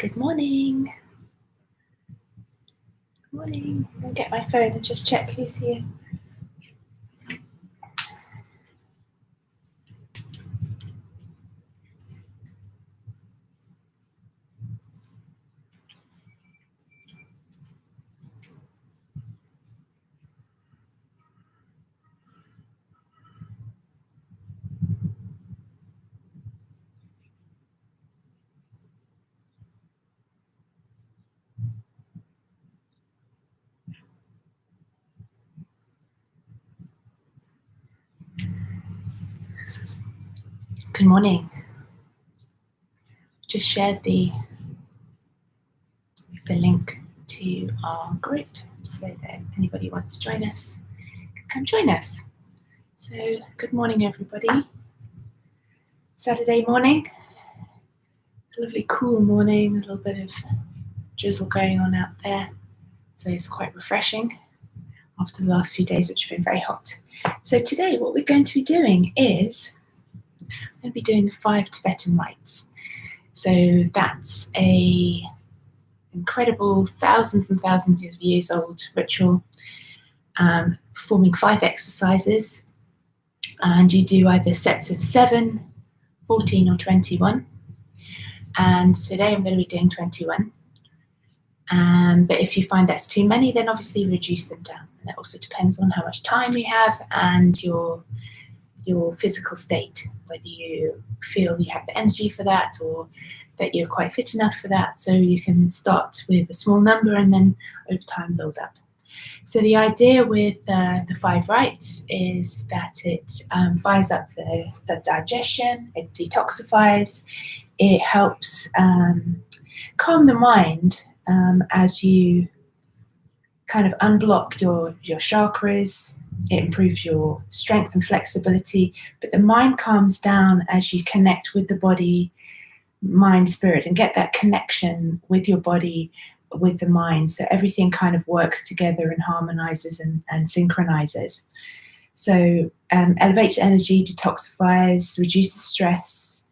Good morning. Good morning. I'm going to get my phone and just check who's here. Good morning. Just shared the link to our group so that anybody who wants to join us can come join us. So good morning everybody. Saturday morning, a lovely cool morning, a little bit of drizzle going on out there. So it's quite refreshing after the last few days which have been very hot. So today what we're going to be doing is I'm going to be doing the 5 Tibetan Rites. So that's a incredible thousands and thousands of years old ritual, performing 5 exercises, and you do either sets of 7, 14 or 21, and today I'm going to be doing 21, but if you find that's too many, then obviously reduce them down, and that also depends on how much time you have and your physical state, whether you feel you have the energy for that or that you're quite fit enough for that. So you can start with a small number and then over time build up. So the idea with the 5 rites is that it fires up the digestion, it detoxifies, it helps calm the mind as you kind of unblock your chakras. It improves your strength and flexibility, but the mind calms down as you connect with the body, mind, spirit, and get that connection with your body, with the mind. So everything kind of works together and harmonizes and synchronizes. So elevates energy, detoxifies, reduces stress.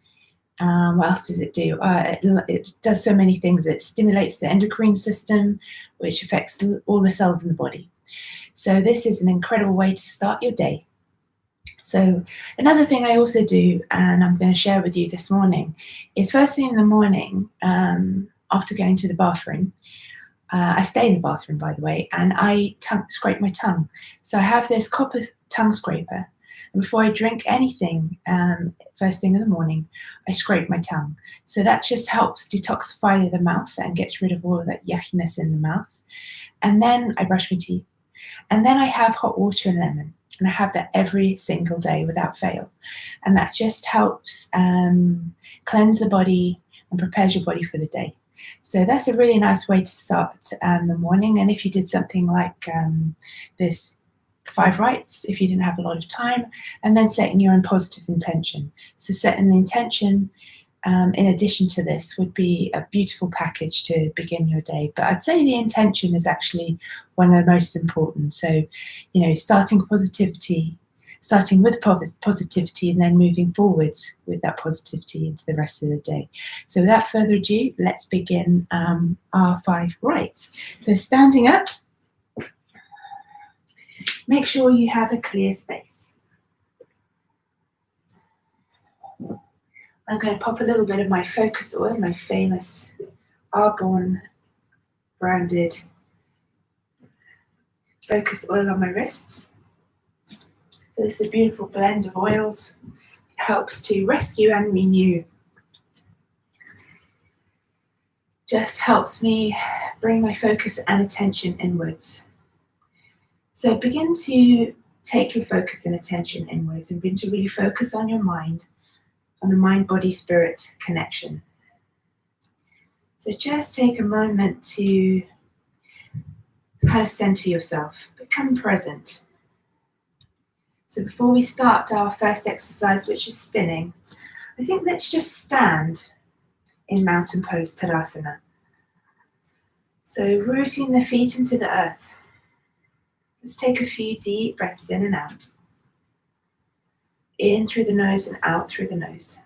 What else does it do? It does so many things. It stimulates the endocrine system, which affects all the cells in the body. So this is an incredible way to start your day. So another thing I also do, and I'm going to share with you this morning, is first thing in the morning, after going to the bathroom, I stay in the bathroom, by the way, and I scrape my tongue. So I have this copper tongue scraper, and before I drink anything, first thing in the morning, I scrape my tongue. So that just helps detoxify the mouth and gets rid of all of that yuckiness in the mouth. And then I brush my teeth. And then I have hot water and lemon, and I have that every single day without fail. And that just helps cleanse the body and prepares your body for the day. So that's a really nice way to start the morning. And if you did something like this 5 rites, if you didn't have a lot of time, and then setting your own positive intention. So setting the intention in addition to this would be a beautiful package to begin your day. But I'd say the intention is actually one of the most important. So, you know, starting with positivity, and then moving forwards with that positivity into the rest of the day. So without further ado, let's begin our 5 rites. So standing up, make sure you have a clear space. I'm going to pop a little bit of my focus oil, my famous Arbonne branded focus oil on my wrists. So this is a beautiful blend of oils. It helps to rescue and renew. Just helps me bring my focus and attention inwards. So begin to take your focus and attention inwards and begin to really focus on your mind, on the mind-body-spirit connection. So just take a moment to kind of center yourself, become present. So before we start our first exercise, which is spinning, I think let's just stand in mountain pose Tadasana. So rooting the feet into the earth. Let's take a few deep breaths in and out. In through the nose and out through the nose.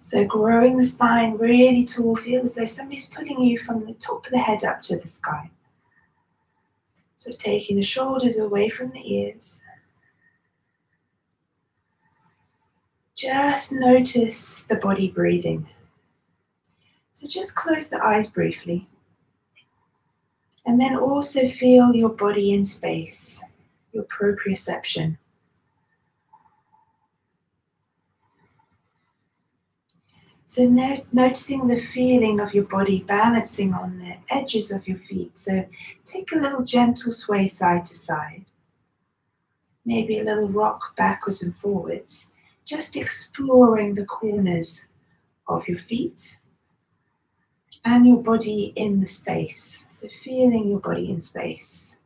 So growing the spine really tall, feel as though somebody's pulling you from the top of the head up to the sky. So taking the shoulders away from the ears. Just notice the body breathing. So just close the eyes briefly. And then also feel your body in space, your proprioception. So noticing the feeling of your body balancing on the edges of your feet. So take a little gentle sway side to side. Maybe a little rock backwards and forwards. Just exploring the corners of your feet and your body in the space. So feeling your body in space.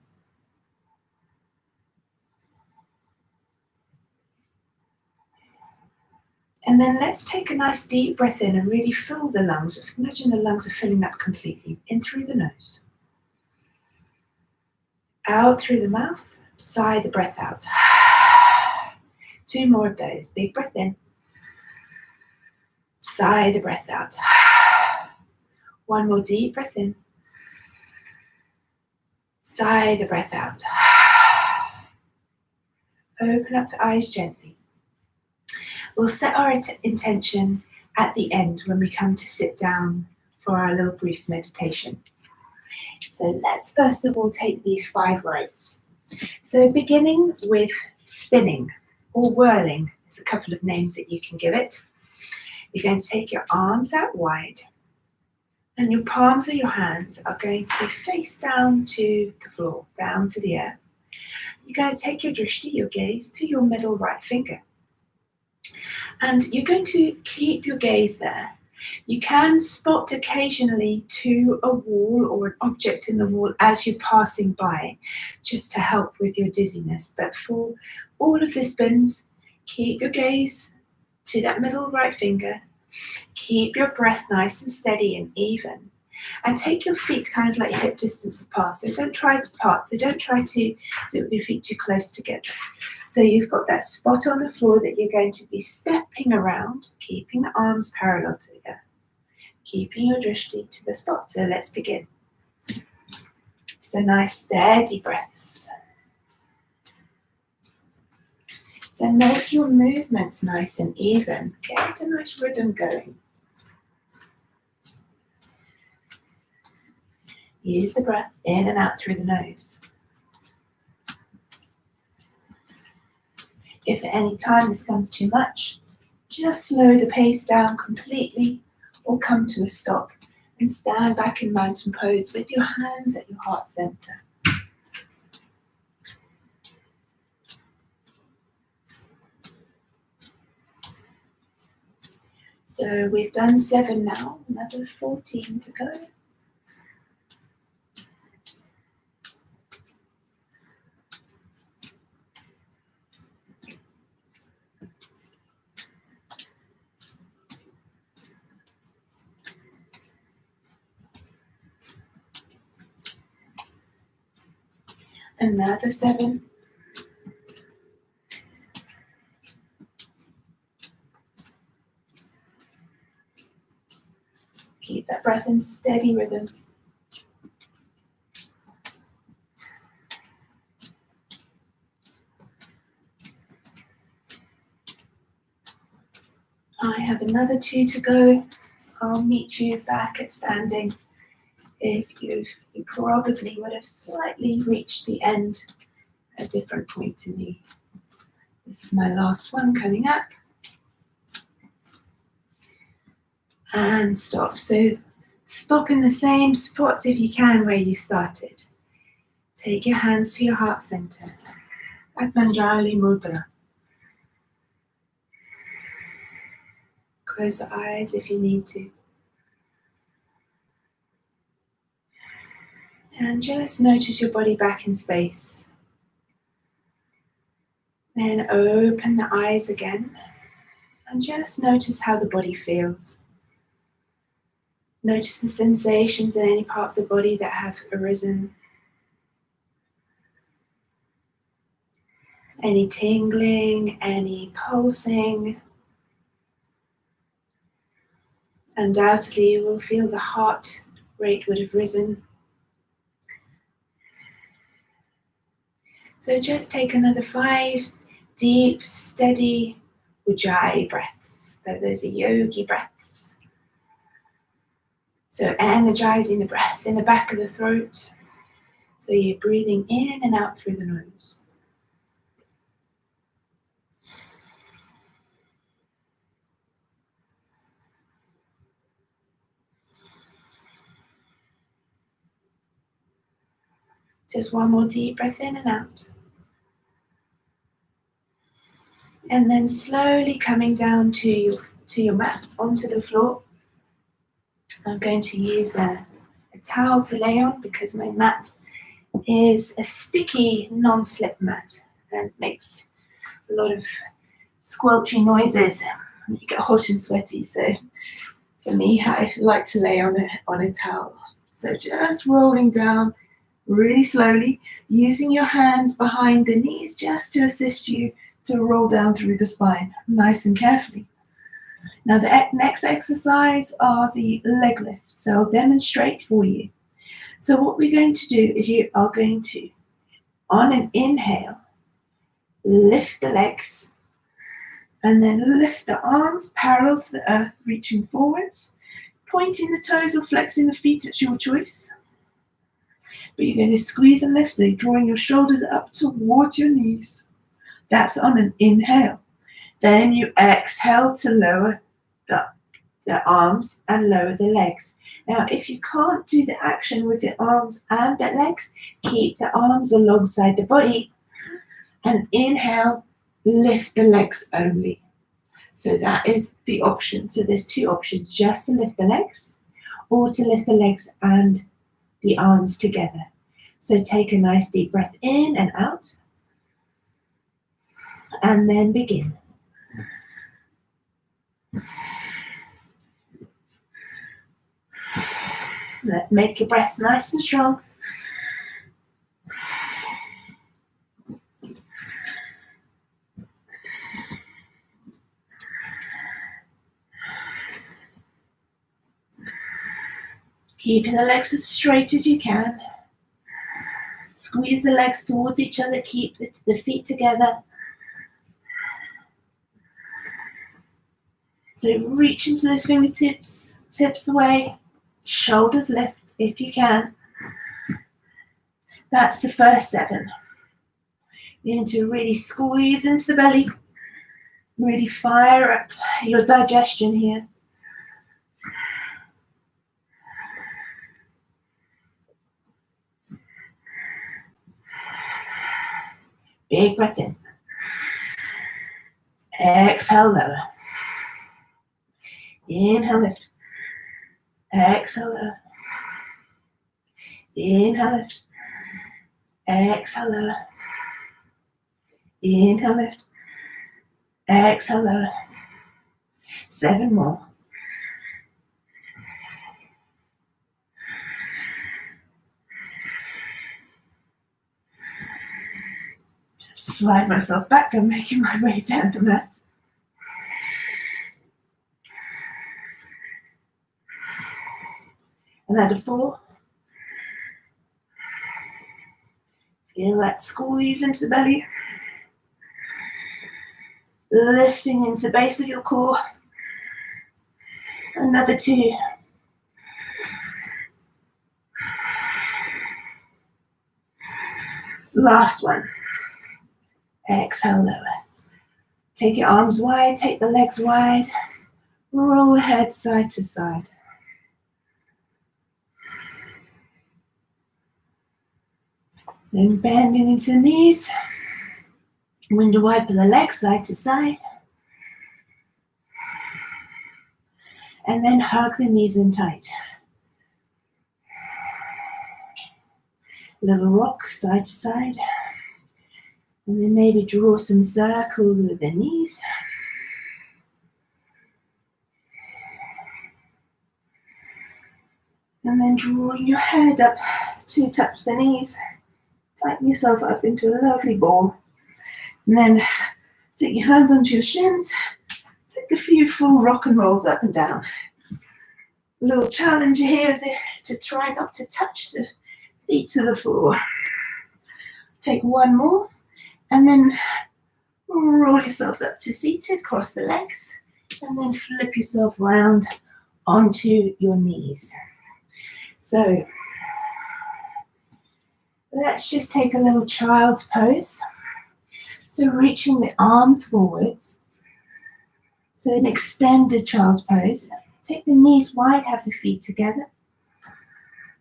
And then let's take a nice deep breath in and really fill the lungs. Imagine the lungs are filling up completely. In through the nose. Out through the mouth. Sigh the breath out. 2 more of those. Big breath in. Sigh the breath out. 1 more deep breath in. Sigh the breath out. Open up the eyes gently. We'll set our intention at the end when we come to sit down for our little brief meditation. So let's first of all take these 5 rites. So beginning with spinning or whirling, there's a couple of names that you can give it. You're going to take your arms out wide and your palms of your hands are going to face down to the floor, down to the earth. You're going to take your drishti, your gaze, to your middle right finger. And you're going to keep your gaze there. You can spot occasionally to a wall or an object in the wall as you're passing by, just to help with your dizziness. But for all of the spins, keep your gaze to that middle right finger. Keep your breath nice and steady and even. And take your feet kind of like hip distance apart. So don't try to part. So don't try to do it with your feet too close together. So you've got that spot on the floor that you're going to be stepping around, keeping the arms parallel together, keeping your drishti to the spot. So let's begin. So nice steady breaths. So make your movements nice and even. Get a nice rhythm going. Use the breath in and out through the nose. If at any time this becomes too much, just slow the pace down completely or come to a stop and stand back in mountain pose with your hands at your heart center. So we've done 7 now, another 14 to go. Another 7. Keep that breath in steady rhythm. I have another 2 to go. I'll meet you back at standing. If you probably would have slightly reached the end at a different point to me. This is my last one coming up. And stop. So stop in the same spot if you can where you started. Take your hands to your heart center. Patanjali Mudra. Close the eyes if you need to. And just notice your body back in space. Then open the eyes again. And just notice how the body feels. Notice the sensations in any part of the body that have arisen. Any tingling, any pulsing. Undoubtedly, you will feel the heart rate would have risen. So just take another 5 deep, steady Ujjayi breaths. Those are yogi breaths. So energizing the breath in the back of the throat. So you're breathing in and out through the nose. Just one more deep breath in and out. And then slowly coming down to your mat, onto the floor. I'm going to use a towel to lay on because my mat is a sticky non-slip mat and makes a lot of squelchy noises. You get hot and sweaty, so for me, I like to lay on a towel. So just rolling down really slowly, using your hands behind the knees just to assist you to roll down through the spine, nice and carefully. Now the next exercise are the leg lifts, so I'll demonstrate for you. So what we're going to do is you are going to, on an inhale, lift the legs, and then lift the arms parallel to the earth, reaching forwards, pointing the toes or flexing the feet, it's your choice. But you're going to squeeze and lift, so you're drawing your shoulders up towards your knees. That's on an inhale. Then you exhale to lower the arms and lower the legs. Now, if you can't do the action with the arms and the legs, keep the arms alongside the body and inhale, lift the legs only. So that is the option. So there's 2 options, just to lift the legs or to lift the legs and the arms together. So take a nice deep breath in and out, and then begin. Make your breaths nice and strong. Keeping the legs as straight as you can. Squeeze the legs towards each other, keep the feet together. So reach into the fingertips, tips away, shoulders lift if you can. That's the first 7. You need to really squeeze into the belly, really fire up your digestion here. Big breath in. Exhale, lower. Inhale, lift. Exhale, lower. Inhale, lift. Exhale, lower. Inhale, lift. Exhale, lower. 7 more. Slide myself back. I'm making my way down the mat. Another 4. Feel that squeeze into the belly. Lifting into the base of your core. Another 2. Last one. Exhale, lower. Take your arms wide, take the legs wide. Roll the head side to side. Then bending into the knees. Window wiper the legs side to side. And then hug the knees in tight. Little rock side to side. And then maybe draw some circles with the knees. And then drawing your head up to touch the knees. Tighten yourself up into a lovely ball. And then take your hands onto your shins. Take a few full rock and rolls up and down. Little challenge here is to try not to touch the feet to the floor. Take one more, and then roll yourselves up to seated, cross the legs, and then flip yourself round onto your knees. So let's just take a little child's pose. So reaching the arms forwards. So an extended child's pose. Take the knees wide, have the feet together.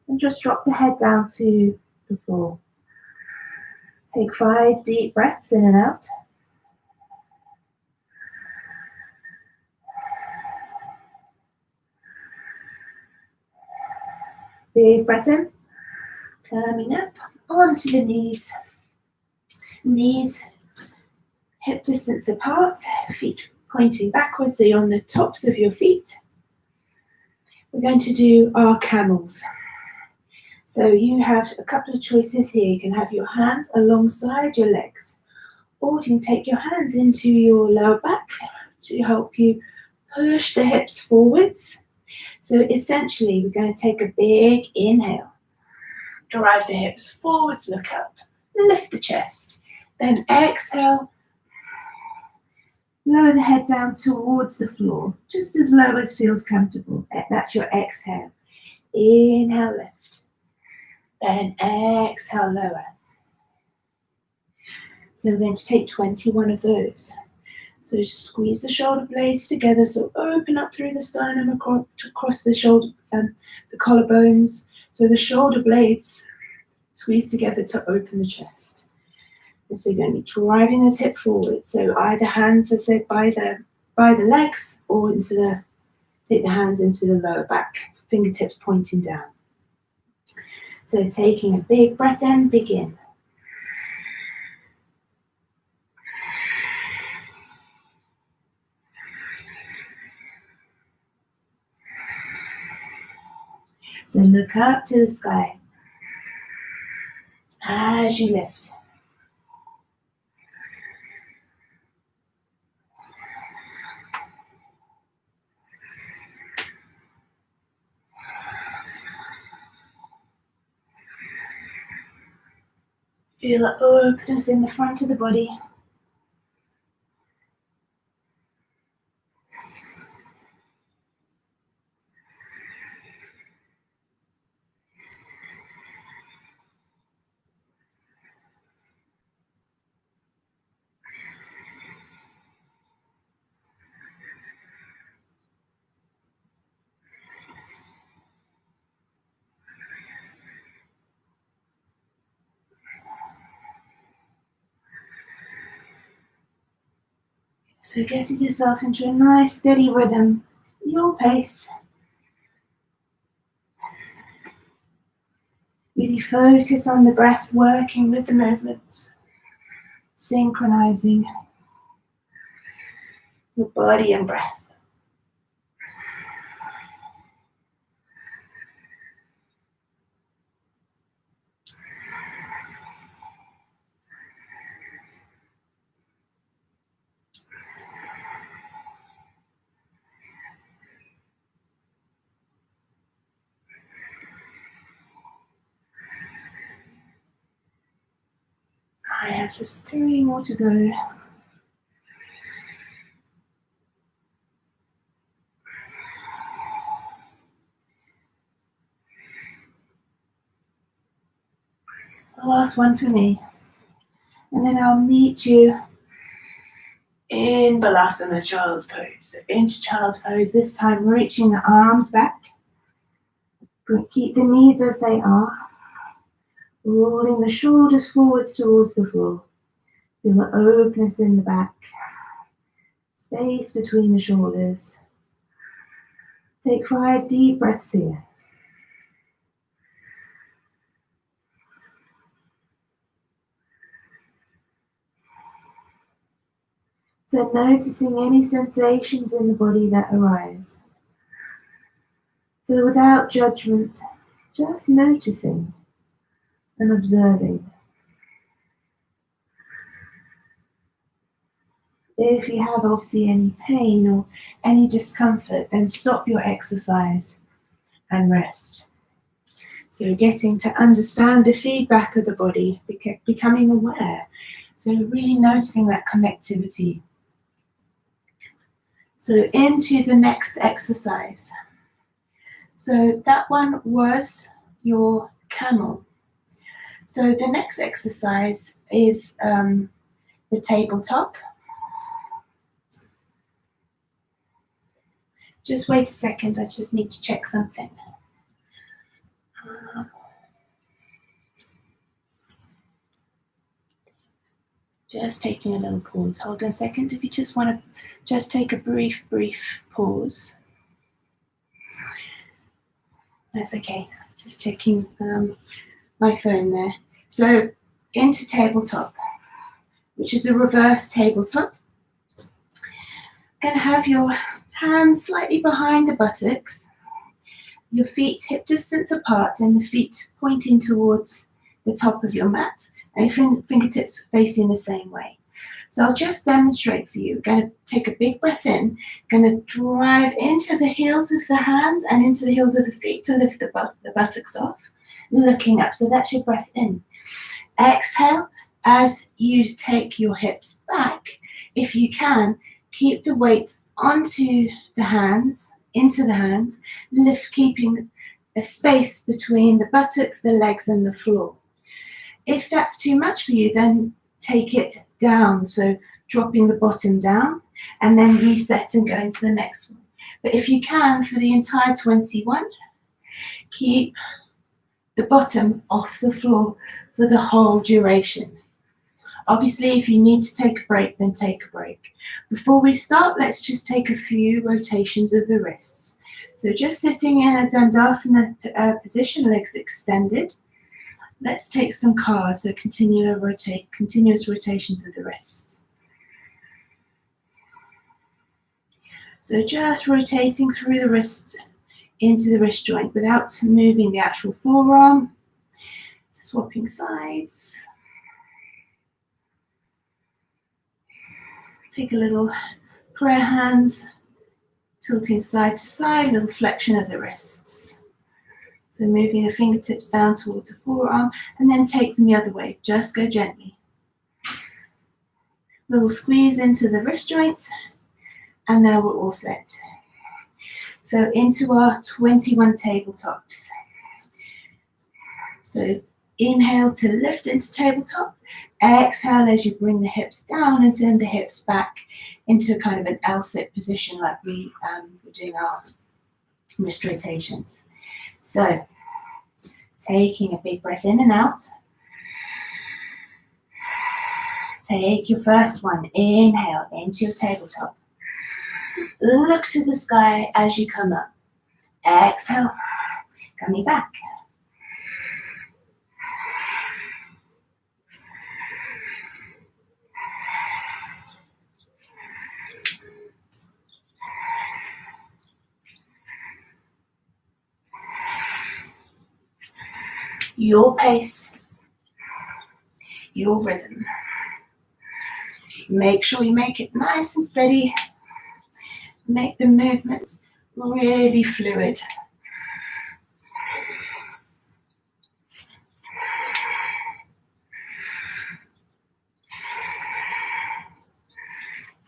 And just drop the head down to the floor. Take 5 deep breaths in and out. Big breath in. Coming up onto the knees. Knees hip distance apart, feet pointing backwards, so you're on the tops of your feet. We're going to do our camels. So you have a couple of choices here. You can have your hands alongside your legs, or you can take your hands into your lower back to help you push the hips forwards. So essentially, we're going to take a big inhale. Drive the hips forwards, look up, lift the chest. Then exhale, lower the head down towards the floor, just as low as feels comfortable. That's your exhale. Inhale, lift. Then exhale, lower. So we're going to take 21 of those. So squeeze the shoulder blades together, so open up through the sternum across the shoulder, the collarbones. So the shoulder blades squeeze together to open the chest. And so you're going to be driving this hip forward. So either hands, as I said, by the legs, or take the hands into the lower back, fingertips pointing down. So taking a big breath in, begin. So look up to the sky as you lift. Feel the openness in the front of the body. So getting yourself into a nice steady rhythm, your pace. Really focus on the breath, working with the movements, synchronizing your body and breath. I have just 3 more to go. The last one for me. And then I'll meet you in Balasana, child's pose. So into child's pose, this time reaching the arms back. Keep the knees as they are. Rolling the shoulders forwards towards the floor. Feel the openness in the back. Space between the shoulders. Take 5 deep breaths here. So noticing any sensations in the body that arise. So without judgment, just noticing and observing. If you have obviously any pain or any discomfort, then stop your exercise and rest. So getting to understand the feedback of the body, becoming aware. So really noticing that connectivity. So into the next exercise. So that one was your camel. So the next exercise is the tabletop. Just wait a second, I just need to check something. Just taking a little pause. Hold on a second. If you just want to just take a brief pause. That's okay. Just checking my phone there. So into tabletop, which is a reverse tabletop. Going to have your hands slightly behind the buttocks, your feet hip distance apart, and the feet pointing towards the top of your mat, and your fingertips facing the same way. So I'll just demonstrate for you. Going to take a big breath in, going to drive into the heels of the hands and into the heels of the feet to lift the buttocks off, looking up. So that's your breath in. Exhale as you take your hips back. If you can, keep the weight onto the hands, into the hands, lift, keeping a space between the buttocks, the legs, and the floor. If that's too much for you, then take it down, so dropping the bottom down, and then reset and go into the next one. But if you can, for the entire 21, keep the bottom off the floor for the whole duration. Obviously, if you need to take a break, then take a break. Before we start, let's just take a few rotations of the wrists. So just sitting in a Dandasana position, legs extended. Let's take some cars, so continuous rotations of the wrist. So just rotating through the wrist into the wrist joint without moving the actual forearm. So swapping sides. Take a little prayer hands, tilting side to side, little flexion of the wrists. So moving the fingertips down towards the forearm, and then take them the other way. Just go gently. Little squeeze into the wrist joint, and now we're all set. So into our 21 tabletops. So inhale to lift into tabletop. Exhale as you bring the hips down and send the hips back into kind of an L-sit position like we were doing our wrist rotations. So taking a big breath in and out. Take your first one. Inhale into your tabletop. Look to the sky as you come up. Exhale, coming back. Your pace, your rhythm. Make sure you make it nice and steady. Make the movements really fluid.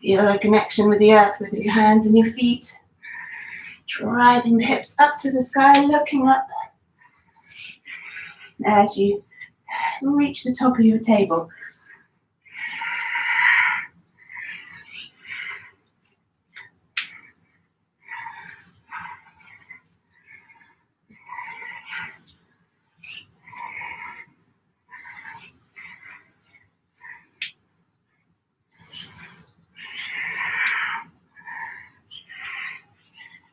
Feel a connection with the earth, with your hands and your feet. Driving the hips up to the sky, looking up. As you reach the top of your table.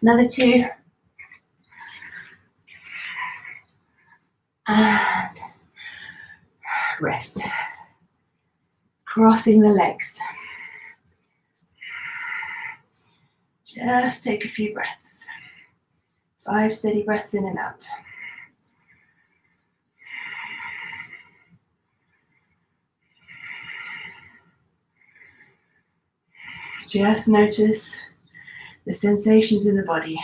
Another two. And rest. Crossing the legs. Just take a few breaths. 5 steady breaths in and out. Just notice the sensations in the body.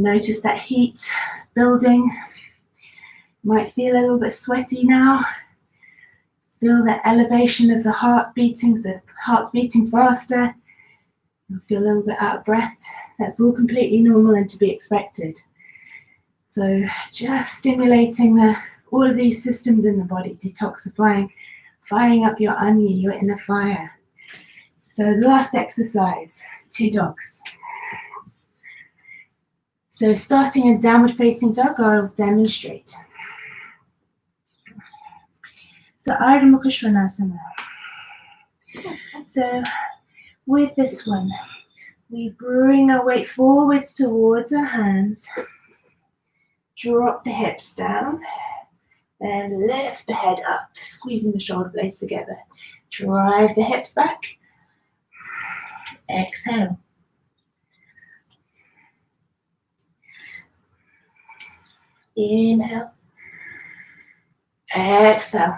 Notice that heat building. Might feel a little bit sweaty now. Feel the elevation of the heart beating, so the heart's beating faster. You'll feel a little bit out of breath. That's all completely normal and to be expected. So just stimulating all of these systems in the body, detoxifying, firing up your Ajna, your inner fire. So last exercise, 2 dogs. So starting in downward facing dog, I'll demonstrate. So Ardha Mukha Svanasana. So with this one, we bring our weight forwards towards our hands, drop the hips down, then lift the head up, squeezing the shoulder blades together. Drive the hips back. Exhale. Inhale. Exhale.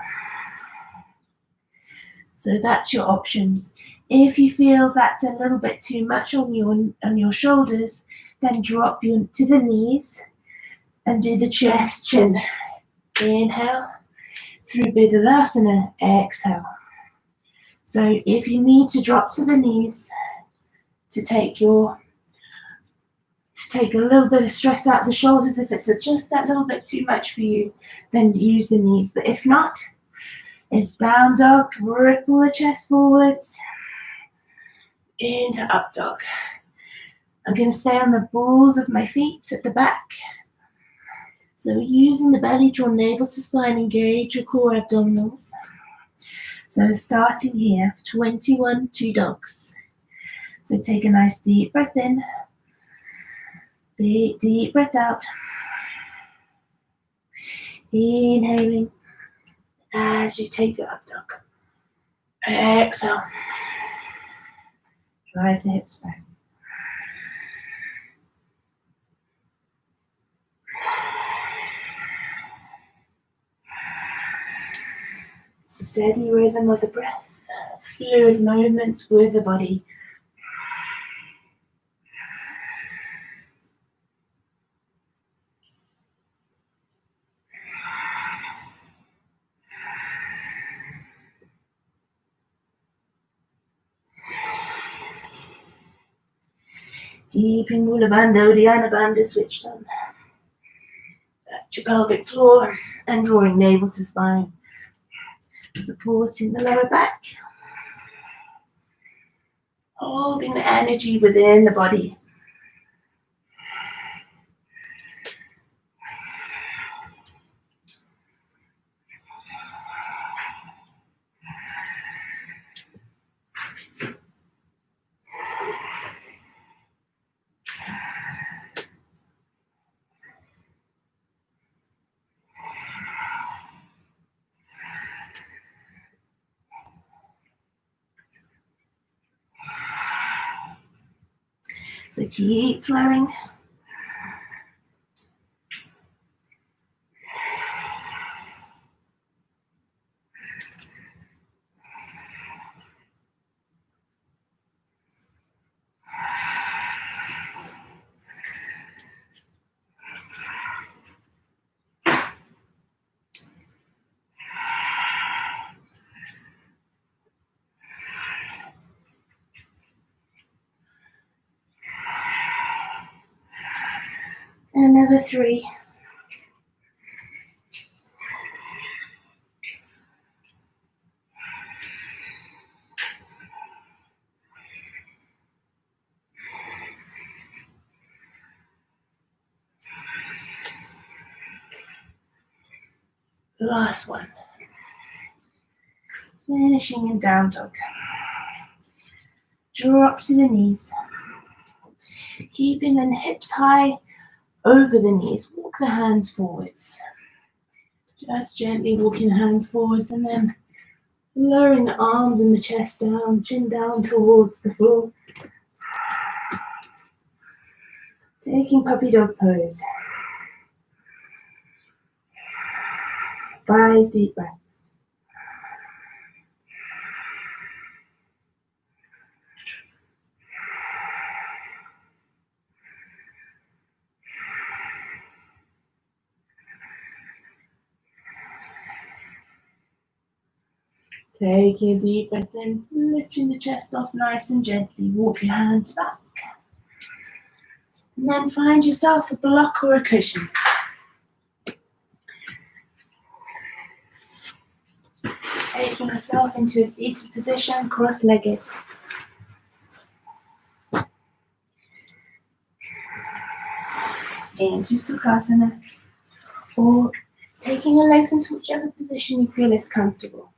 So that's your options. If you feel that's a little bit too much on your shoulders, then drop you to the knees and do the chest chin. Inhale through Vidhalasana. Exhale. So if you need to drop to the knees to take a little bit of stress out of the shoulders, if it's just that little bit too much for you, then use the knees. But if not, it's down dog, ripple the chest forwards, into up dog. I'm going to stay on the balls of my feet at the back. So using the belly, draw navel to spine, engage your core abdominals. So starting here, 21 2 dogs. So take a nice deep breath in, big deep breath out. Inhaling as you take your up dog. Exhale. Drive the hips back. Steady rhythm of the breath, fluid movements with the body. Keeping Mula Bandha, Uddiyana Bandha switched on. Back to your pelvic floor and drawing navel to spine. Supporting the lower back. Holding the energy within the body. So keep flowing. Another 3. Last one. Finishing in down dog. Drop to the knees. Keeping the hips high over the knees. Walk the hands forwards. Just gently walking the hands forwards and then lowering the arms and the chest down, chin down towards the floor. Taking puppy dog pose. 5 deep breaths. Taking a deep breath in, lifting the chest off nice and gently. Walk your hands back. And then find yourself a block or a cushion. Taking yourself into a seated position, cross-legged. Into Sukhasana. Or taking your legs into whichever position you feel is comfortable.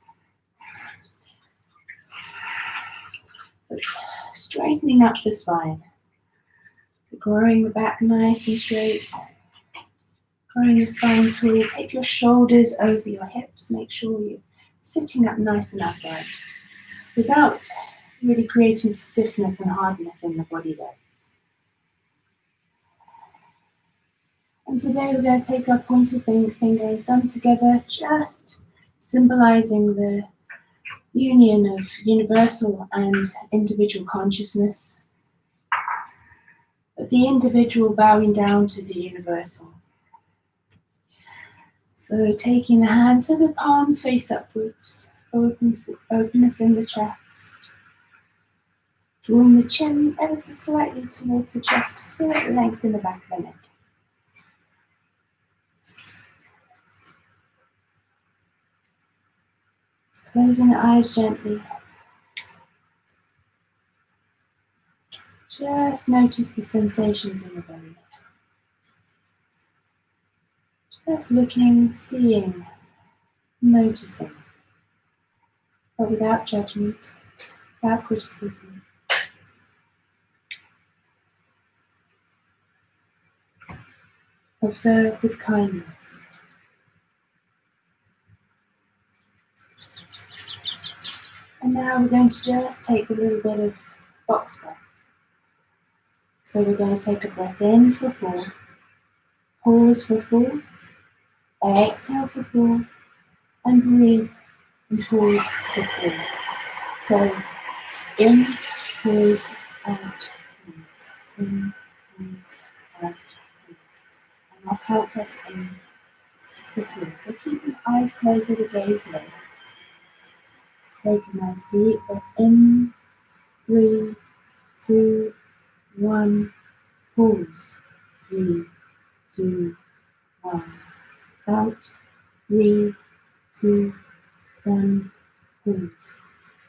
But straightening up the spine. So growing the back nice and straight. Growing the spine tall. Take your shoulders over your hips. Make sure you're sitting up nice and upright. Without really creating stiffness and hardness in the body there. And today we're going to take our pointer finger and thumb together, just symbolizing the union of universal and individual consciousness. But the individual bowing down to the universal. So taking the hands so the palms face upwards, openness in the chest. Drawing the chin ever so slightly towards the chest, just feel that length in the back of the neck. Closing the eyes gently. Just notice the sensations in the body. Just looking, seeing, noticing, but without judgment, without criticism. Observe with kindness. And now we're going to just take a little bit of box breath. So we're going to take a breath in for 4, pause for 4, exhale for 4, and breathe and pause for 4. So in, pause, out, pause, in, pause, out, pause. And I'll count us in for 4. So keep your eyes closed or the gaze low. Take a nice deep breath in, 3, 2, 1, pause, 3, 2, 1, out, 3, 2, 1, pause,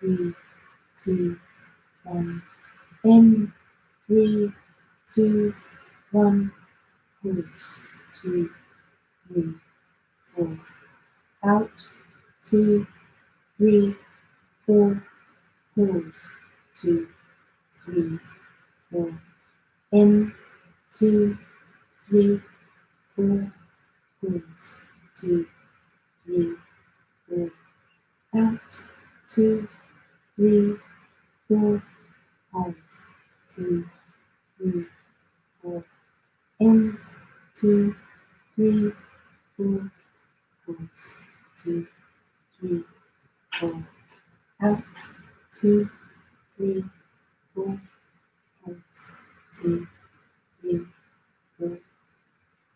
3, 2, 1, in, 3, 2, 1, pause, 2, 3, 4, out, 2, 3, 4, pause, 2, 3, 4, in, 2, 3, 4, pause, 2, 3, 4, out, 2, 3, 4, pause, 2, 3, 4, in, 2, 3, 4, pause, 2, 3, 4, out, 2, 3, 4, pause, 2, 3, 4,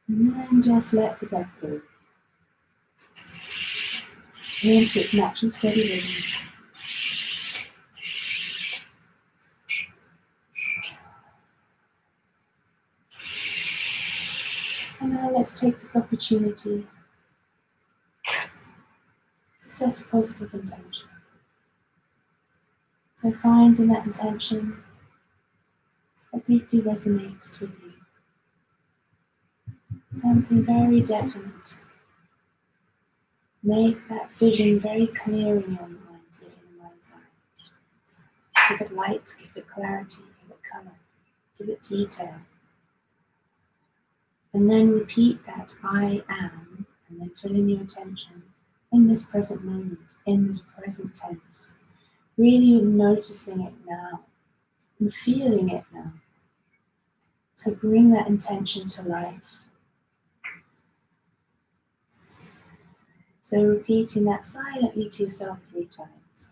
and then just let the breath go into its natural steady rhythm. And now let's take this opportunity to set a positive intention. So find in that intention that deeply resonates with you. Something very definite. Make that vision very clear in your mind, in your mind's eye. Give it light, give it clarity, give it color, give it detail. And then repeat that I am, and then fill in your attention in this present moment, in this present tense. Really noticing it now and feeling it now. So bring that intention to life. So repeating that silently to yourself 3 times.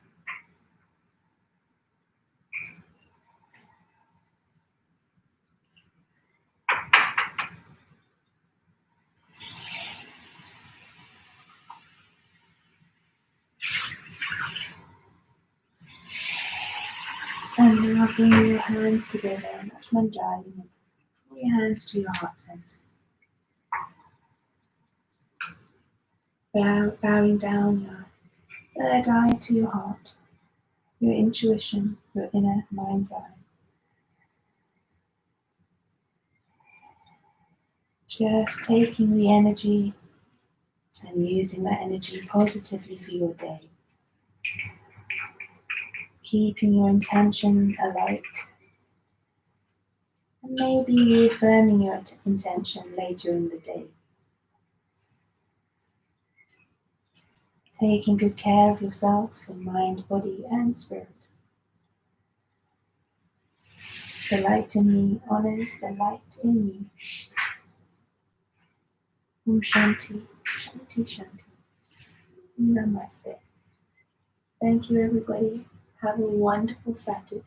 Now bring your hands together, not manjari, and pull your hands to your heart center. Bowing down your third eye to your heart, your intuition, your inner mind's eye. Just taking the energy and using that energy positively for your day. Keeping your intention alight. And maybe reaffirming your intention later in the day. Taking good care of yourself in mind, body, and spirit. The light in me honors the light in me. Om Shanti, Shanti, Shanti. Namaste. Thank you, everybody. Have a wonderful Saturday.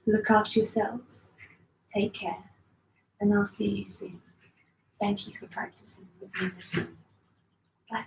Look after yourselves. Take care. And I'll see you soon. Thank you for practicing with me this morning. Bye.